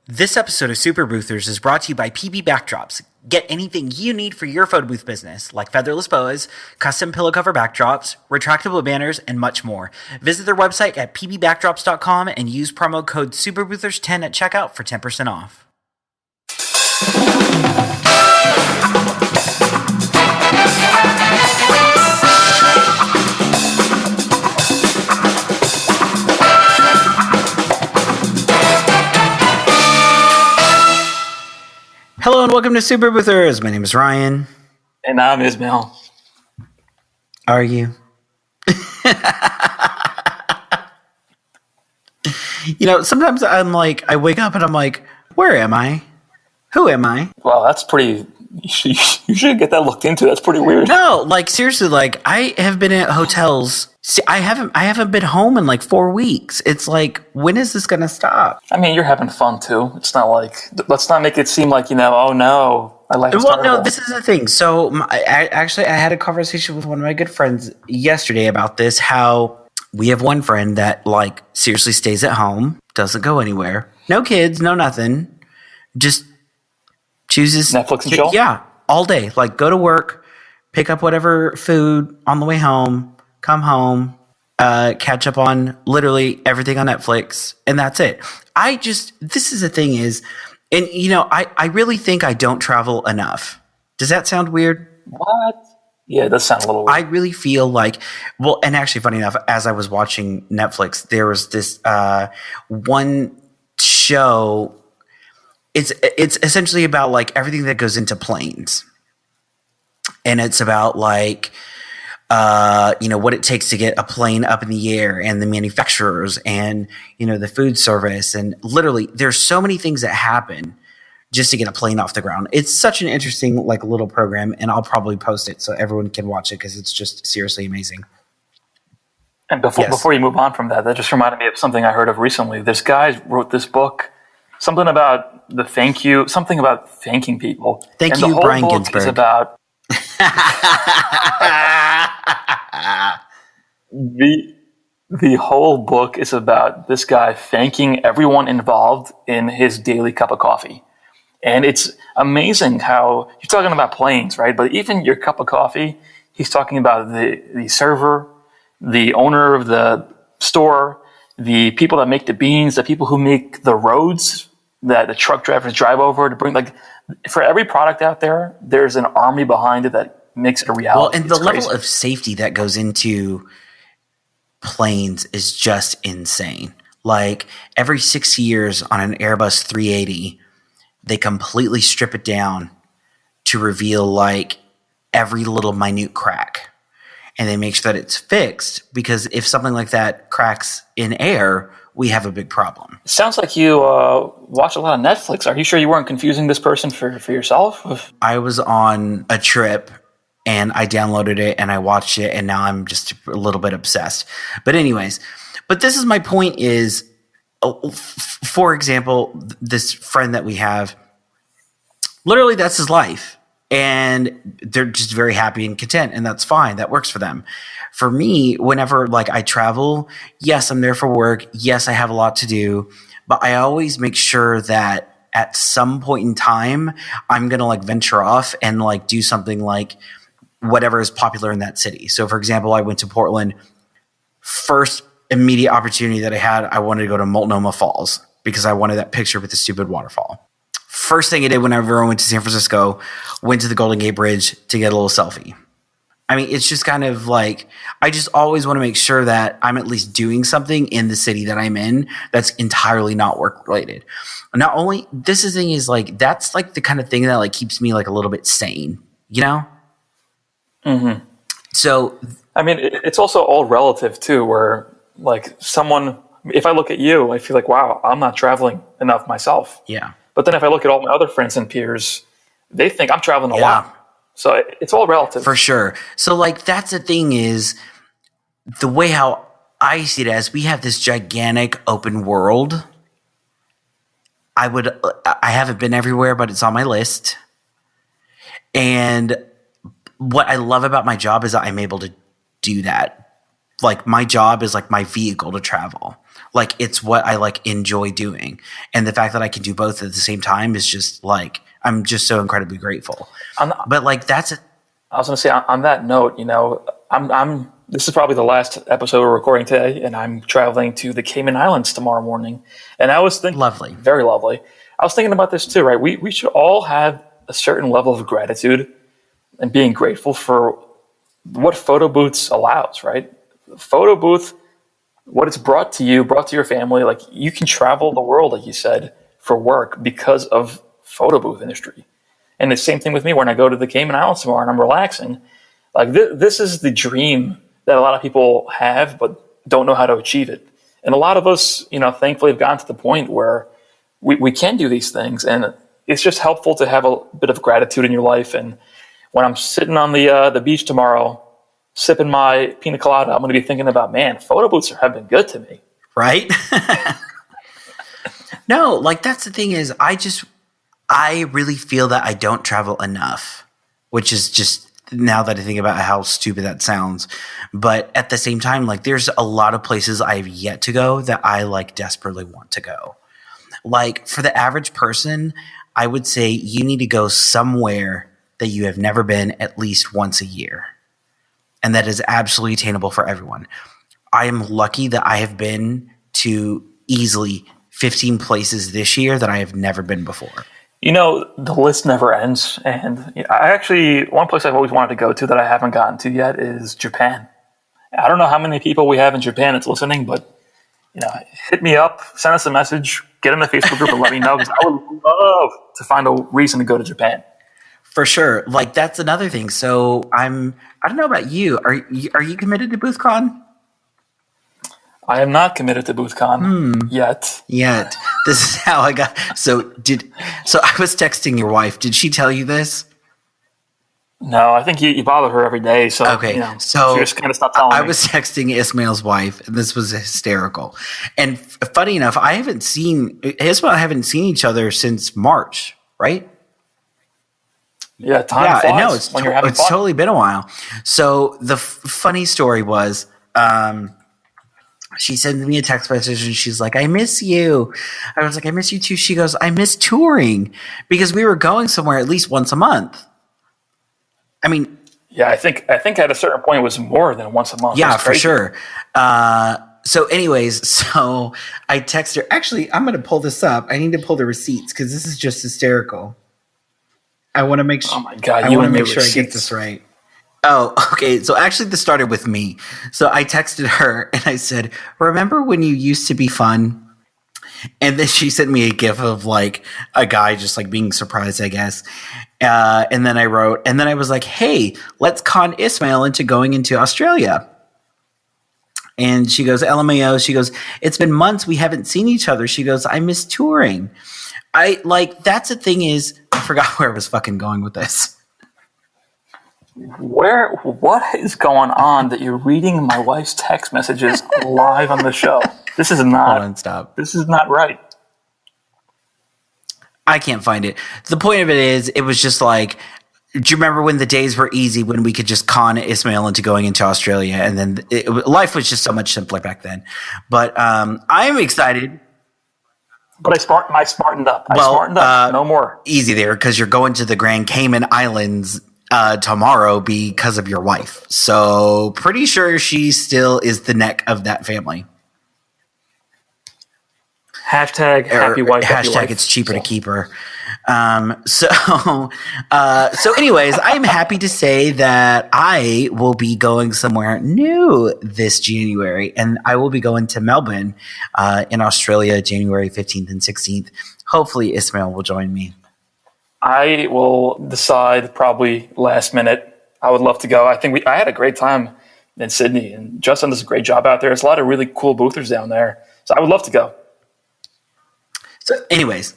This episode of Super Boothers is brought to you by PB Backdrops. Get anything you need for your photo booth business, like featherless boas, custom pillow cover backdrops, retractable banners, and much more. Visit their website at pbbackdrops.com and use promo code SuperBoothers10 at checkout for 10% off. Hello and welcome to Super Boothers. My name is Ryan. And I'm Ismail. Are you? Sometimes I'm like, I wake up and I'm like, where am I? Who am I? Wow, that's pretty. You should get that looked into. That's pretty weird. No, like seriously, like I have been at hotels. See, I haven't been home in like 4 weeks. It's like, when is this gonna stop? I mean, you're having fun too. It's not like, let's not make it seem like, oh no, my life is terrible. No, this is the thing. So I had a conversation with one of my good friends yesterday about this. How we have one friend that like seriously stays at home, doesn't go anywhere, no kids, no nothing, just chooses Netflix and chill? Yeah, all day. Like go to work, pick up whatever food on the way home, come home, catch up on literally everything on Netflix, and that's it. This is the thing is, and I really think I don't travel enough. Does that sound weird? What? Yeah, it does sound a little weird. I really feel like, well, and actually funny enough, as I was watching Netflix, there was this one show. It's essentially about like everything that goes into planes. And it's about like, what it takes to get a plane up in the air and the manufacturers and, the food service. And literally there's so many things that happen just to get a plane off the ground. It's such an interesting, like little program, and I'll probably post it so everyone can watch it because it's just seriously amazing. And before you move on from that just reminded me of something I heard of recently. This guy wrote this book, something about something about thanking people. Thank you, Brian book Ginsburg. Is about the whole book is about this guy thanking everyone involved in his daily cup of coffee. And it's amazing how you're talking about planes, right? But even your cup of coffee, he's talking about the server, the owner of the store, the people that make the beans, the people who make the roads that the truck drivers drive over to bring. Like, for every product out there, there's an army behind it that makes it a reality. Well, and the level of safety that goes into planes is just insane. Like every 6 years on an Airbus 380, they completely strip it down to reveal like every little minute crack. And they make sure that it's fixed, because if something like that cracks in air, we have a big problem. It sounds like you watch a lot of Netflix. Are you sure you weren't confusing this person for yourself? I was on a trip and I downloaded it and I watched it, and now I'm just a little bit obsessed. But anyways, this is my point is, for example, this friend that we have, literally that's his life. And they're just very happy and content, and that's fine. That works for them. For me, whenever like I travel, yes, I'm there for work. Yes, I have a lot to do, but I always make sure that at some point in time, I'm going to like venture off and like do something like whatever is popular in that city. So for example, I went to Portland. First immediate opportunity that I had, I wanted to go to Multnomah Falls because I wanted that picture with the stupid waterfall. First thing I did whenever I went to San Francisco, went to the Golden Gate Bridge to get a little selfie. I mean, it's just kind of like, I just always want to make sure that I'm at least doing something in the city that I'm in that's entirely not work related. Not only, this is the thing is like, that's like the kind of thing that like keeps me like a little bit sane, Mm-hmm. So, I mean, it's also all relative too, where like someone, if I look at you, I feel like, wow, I'm not traveling enough myself. Yeah. But then if I look at all my other friends and peers, they think I'm traveling a lot. So it's all relative. For sure. So like that's the thing is, the way how I see it as, we have this gigantic open world. I haven't been everywhere, but it's on my list. And what I love about my job is that I'm able to do that. like my job is like my vehicle to travel. Like it's what I like enjoy doing. And the fact that I can do both at the same time is just like, I'm just so incredibly grateful. But like that's it. I was going to say on that note, I'm this is probably the last episode we're recording today, and I'm traveling to the Cayman Islands tomorrow morning. And I was thinking, Lovely. very lovely. I was thinking about this too, right? We should all have a certain level of gratitude and being grateful for what photo booths allows, right? Photo booth, what it's brought to you, brought to your family. Like you can travel the world, like you said, for work because of photo booth industry. And the same thing with me when I go to the Cayman Islands tomorrow and I'm relaxing. Like this is the dream that a lot of people have, but don't know how to achieve it. And a lot of us, thankfully have gotten to the point where we can do these things. And it's just helpful to have a bit of gratitude in your life. And when I'm sitting on the beach tomorrow, sipping my pina colada, I'm going to be thinking about, man, photo booths have been good to me. Right? No, like that's the thing is I really feel that I don't travel enough, which is just now that I think about how stupid that sounds. But at the same time, like there's a lot of places I have yet to go that I like desperately want to go. Like for the average person, I would say you need to go somewhere that you have never been at least once a year. And that is absolutely attainable for everyone. I am lucky that I have been to easily 15 places this year that I have never been before. The list never ends. And one place I've always wanted to go to that I haven't gotten to yet is Japan. I don't know how many people we have in Japan that's listening, but, hit me up, send us a message, get in the Facebook group and let me know, because I would love to find a reason to go to Japan. For sure. Like that's another thing. So I don't know about you. Are you committed to BoothCon? I am not committed to BoothCon yet. This is how I got. So I was texting your wife. Did she tell you this? No, I think you bother her every day. So okay, so she just kind of stopped telling me. I was texting Ismail's wife, and this was hysterical. And funny enough, Ismail and I haven't seen each other since March, right? Yeah, time flies. No, it's when you're having fun. Totally been a while. So the funny story was. She sends me a text message and she's like, I miss you. I was like, I miss you too. She goes, I miss touring because we were going somewhere at least once a month. I mean, yeah, I think at a certain point it was more than once a month. Yeah, for sure. So I text her. Actually, I'm going to pull this up. I need to pull the receipts because this is just hysterical. I want to make sure. Oh my God. I want to make sure I get this right. Oh, okay. So actually this started with me. So I texted her and I said, remember when you used to be fun? And then she sent me a gif of like a guy just like being surprised, I guess. And then I was like, hey, let's con Ismail into going into Australia. And she goes, LMAO. She goes, it's been months. We haven't seen each other. She goes, I miss touring. That's the thing is, I forgot where I was fucking going with this. What is going on that you're reading my wife's text messages live on the show? This is not. Hold on, stop. This is not right. I can't find it. The point of it is, it was just like, do you remember when the days were easy when we could just con Ismail into going into Australia, and then life was just so much simpler back then. But I'm excited. But I smartened up. No more. Easy there, because you're going to the Grand Cayman Islands tomorrow because of your wife. So pretty sure she still is the neck of that family. Hashtag happy wife. Hashtag it's cheaper to keep her. So anyways, I'm happy to say that I will be going somewhere new this January, and I will be going to Melbourne in Australia, January 15th and 16th. Hopefully Ismail will join me. I will decide probably last minute. I would love to go. I think I had a great time in Sydney, and Justin does a great job out there. There's a lot of really cool boothers down there. So I would love to go. So anyways,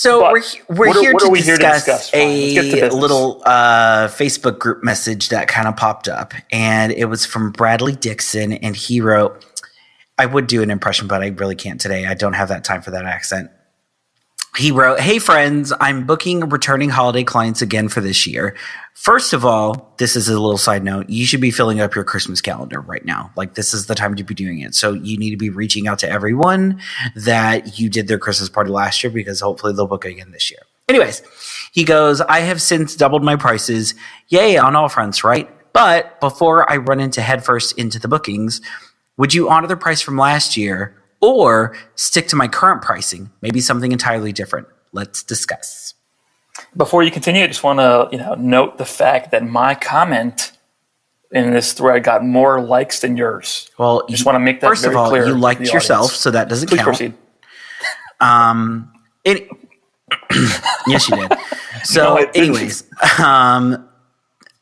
we're here to discuss a little Facebook group message that kind of popped up, and it was from Bradley Dixon, and he wrote, I would do an impression, but I really can't today. I don't have that time for that accent. He wrote, "Hey friends, I'm booking returning holiday clients again for this year. First of all, this is a little side note. You should be filling up your Christmas calendar right now. Like this is the time to be doing it. So you need to be reaching out to everyone that you did their Christmas party last year because hopefully they'll book again this year." Anyways, he goes, "I have since doubled my prices. Yay on all fronts, right? But before I run into headfirst into the bookings, would you honor the price from last year or stick to my current pricing? Maybe something entirely different. Let's discuss." Before you continue, I just want to note the fact that my comment in this thread got more likes than yours. Well, I just want to make that first very of all, clear. you liked to the yourself, audience. so that doesn't Please count. proceed. Yes, you did. So, No, I didn't. anyways,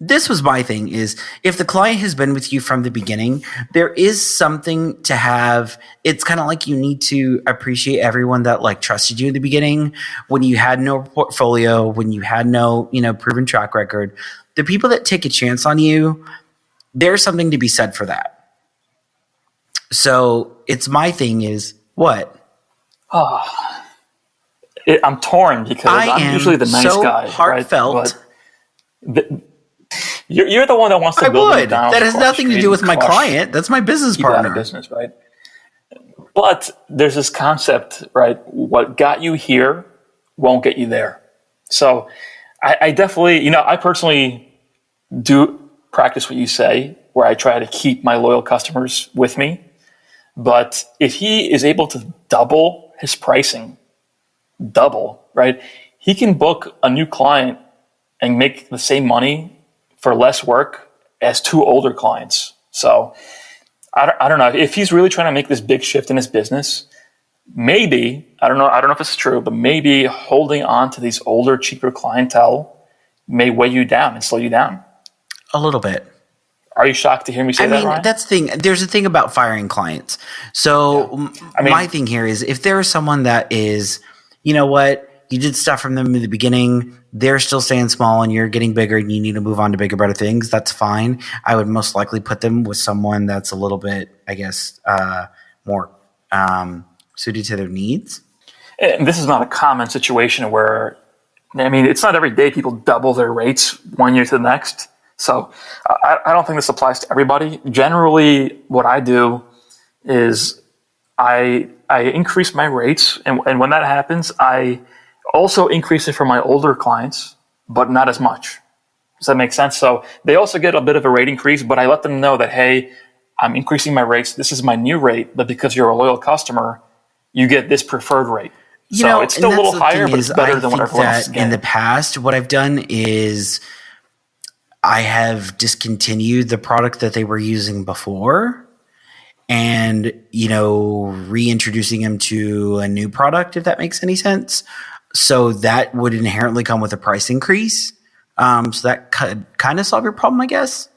this was my thing is if the client has been with you from the beginning, there is something to have. It's kind of like you need to appreciate everyone that like trusted you in the beginning when you had no portfolio, when you had no, proven track record. The people that take a chance on you, there's something to be said for that. So it's my thing is what? I'm torn because I'm usually the nice so guy. heartfelt. Right? But you're the one that wants to I build a would. McDonald's That has across the nothing to street do with and my crush client. That's my business people out of partner. business, right? But there's this concept, right? What got you here won't get you there. So I definitely, I personally do practice what you say, where I try to keep my loyal customers with me. But if he is able to double his pricing, right? He can book a new client and make the same money for less work as two older clients. So I don't know if he's really trying to make this big shift in his business. Maybe I don't know if it's true, but maybe holding on to these older, cheaper clientele may weigh you down and slow you down. A little bit. Are you shocked to hear me say that, Ryan? That's the thing. There's a thing about firing clients. So my thing here is if there is someone that is, you know what, you did stuff from them in the beginning, they're still staying small and you're getting bigger and you need to move on to bigger, better things, that's fine. I would most likely put them with someone that's a little bit, I guess, more suited to their needs. And this is not a common situation where, it's not every day people double their rates 1 year to the next. So I don't think this applies to everybody. Generally, what I do is I increase my rates. And when that happens, I also increase it for my older clients, but not as much. Does that make sense? So they also get a bit of a rate increase, but I let them know that, hey, I'm increasing my rates. This is my new rate, but because you're a loyal customer, you get this preferred rate. So it's still a little higher, but it's better than what everyone else is getting. In the past, what I've done is I have discontinued the product that they were using before and, reintroducing them to a new product, if that makes any sense. So that would inherently come with a price increase. So that could kind of solve your problem, I guess.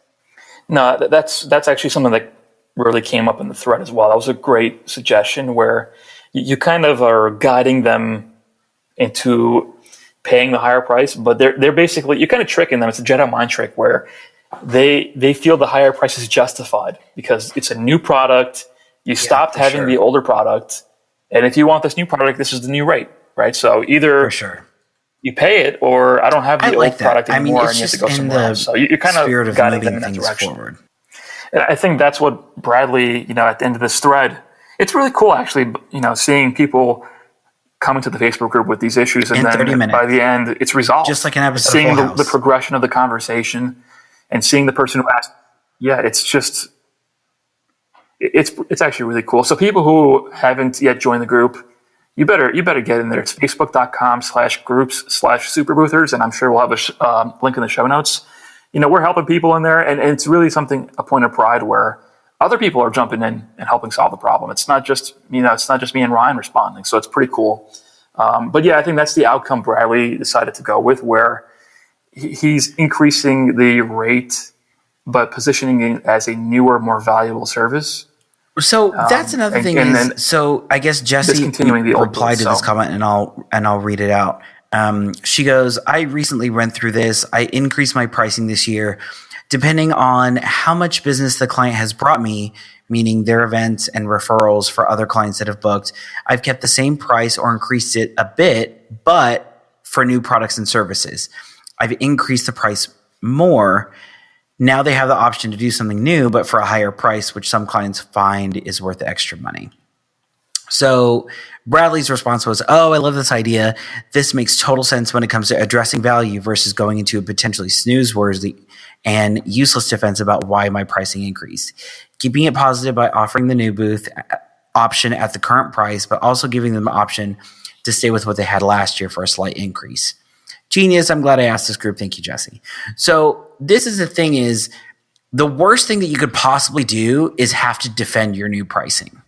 No, that's actually something that really came up in the thread as well. That was a great suggestion where you kind of are guiding them into paying the higher price, but they're basically, you're kind of tricking them. It's a Jedi mind trick where they feel the higher price is justified because it's a new product. You stopped having the older product. And if you want this new product, this is the new rate, right? So either you pay it or I don't have the old product anymore and you have to go somewhere else. So you're kind of guiding them in that direction. Forward. And I think that's what Bradley, at the end of this thread, it's really cool actually, seeing people come into the Facebook group with these issues and then by the end it's resolved. Just like an episode of Full House. The progression of the conversation and seeing the person who asked, it's just, it's actually really cool. So people who haven't yet joined the group, you better get in there. It's facebook.com/groups/superboothers. And I'm sure we'll have a link in the show notes. We're helping people in there and it's really a point of pride where other people are jumping in and helping solve the problem. It's not just, it's not just me and Ryan responding. So it's pretty cool. But yeah, I think that's the outcome Bradley decided to go with, where he's increasing the rate, but positioning it as a newer, more valuable service. So that's another thing. So I guess Jesse replied to this comment, and I'll read it out. She goes, "I recently went through this. I increased my pricing this year, depending on how much business the client has brought me. meaning their events and referrals for other clients that have booked, I've kept the same price or increased it a bit, but for new products and services, I've increased the price more. Now they have the option to do something new, but for a higher price, which some clients find is worth the extra money. So Bradley's response was, oh, I love this idea. This makes total sense when it comes to addressing value versus going into a potentially snooze-worthy and useless defense about why my pricing increased. Keeping it positive by offering the new booth option at the current price, but also giving them the option to stay with what they had last year for a slight increase. Genius. I'm glad I asked this group. Thank you, Jesse. So this is the thing is, the worst thing that you could possibly do is have to defend your new pricing.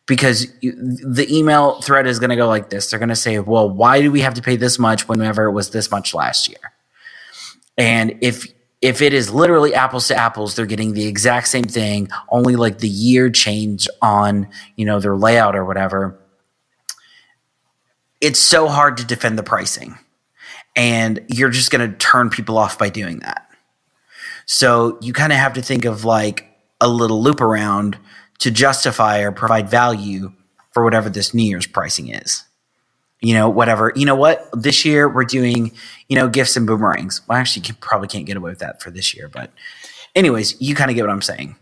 Because the email thread is going to go like this. They're going to say, well, why do we have to pay this much whenever it was this much last year? And if it is literally apples to apples, they're getting the exact same thing, only like the year change on, their layout or whatever. It's so hard to defend the pricing. And you're just going to turn people off by doing that. So you kind of have to think of like a little loop around to justify or provide value for whatever this New Year's pricing is. Whatever. You know what? This year we're doing, gifts and boomerangs. Well, actually, you probably can't get away with that for this year. But anyways, you kind of get what I'm saying.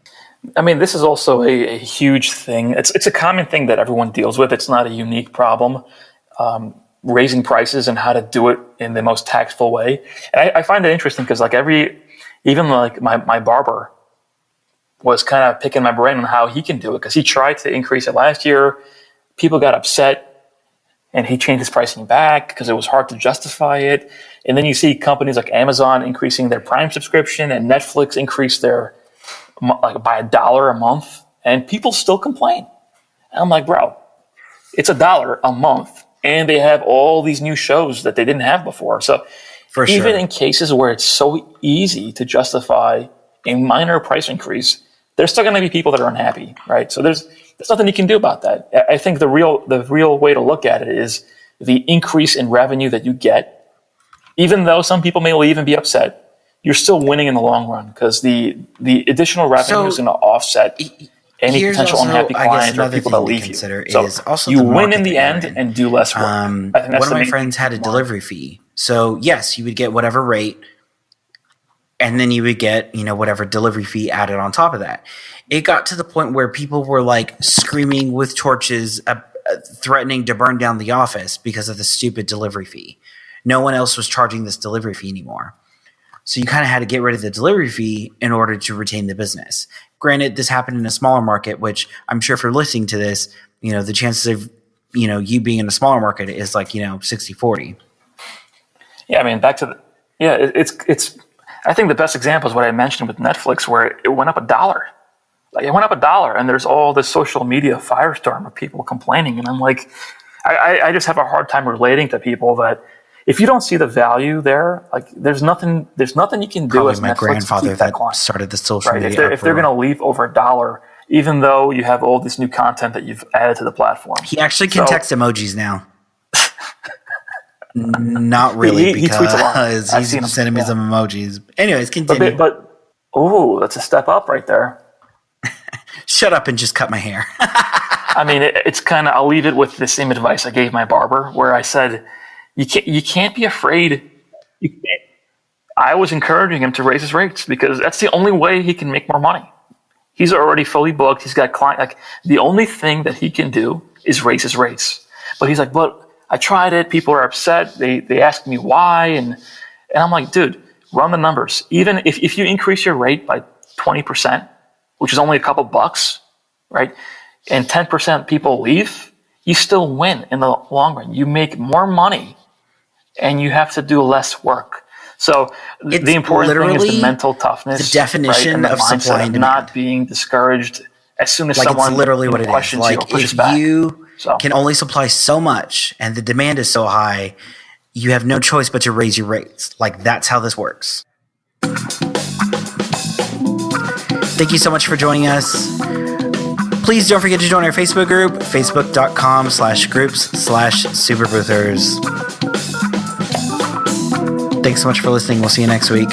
I mean, this is also a huge thing. It's a common thing that everyone deals with. It's not a unique problem. Raising prices and how to do it in the most tactful way. And I find it interesting because even my barber was kind of picking my brain on how he can do it, because he tried to increase it last year. People got upset and he changed his pricing back because it was hard to justify it. And then you see companies like Amazon increasing their Prime subscription and Netflix increased their by $1 a month, and people still complain. And I'm like, bro, it's $1 a month and they have all these new shows that they didn't have before. So even in cases where it's so easy to justify a minor price increase, there's still going to be people that are unhappy, right? So there's nothing you can do about that. I think the real way to look at it is the increase in revenue that you get. Even though some people may even be upset, you're still winning in the long run, because the additional revenue is going to offset any potential unhappy client or people that leave you. So you win in the end and do less work. I think that's one of my friends had a delivery fee. So yes, you would get whatever rate, and then you would get, whatever delivery fee added on top of that. It got to the point where people were like screaming with torches, threatening to burn down the office because of the stupid delivery fee. No one else was charging this delivery fee anymore. So you kind of had to get rid of the delivery fee in order to retain the business. Granted, this happened in a smaller market, which I'm sure if you're listening to this, the chances of, you being in a smaller market is like, 60-40. Yeah, I mean, it's I think the best example is what I mentioned with Netflix, where it went up $1. Like, it went up $1, and there's all this social media firestorm of people complaining. And I'm like, I just have a hard time relating to people that if you don't see the value there, like there's nothing you can do. Probably as my Netflix grandfather to keep that that started the social media. If they're going to leave over $1, even though you have all this new content that you've added to the platform. He actually can text emojis now. Not really, he tweets a lot. He's sending me some emojis. Anyways, continue. But that's a step up right there. Shut up and just cut my hair. I mean, it's kind of, I'll leave it with the same advice I gave my barber, where I said, you can't be afraid. I was encouraging him to raise his rates because that's the only way he can make more money. He's already fully booked. He's got client. Like, the only thing that he can do is raise his rates. But he's like, but I tried it. People are upset. They ask me why. And I'm like, dude, run the numbers. Even if you increase your rate by 20%, which is only a couple bucks, right? And 10% people leave, you still win in the long run. You make more money and you have to do less work. So the important thing is the mental toughness. The definition of supply and demand. Not being discouraged as soon as someone it's literally what it is. Like, if you So. can only supply so much and the demand is so high, you have no choice but to raise your rates. Like, that's how this works. Thank you so much for joining us. Please don't forget to join our Facebook group, facebook.com/groups/superboothers. Thanks so much for listening. We'll see you next week.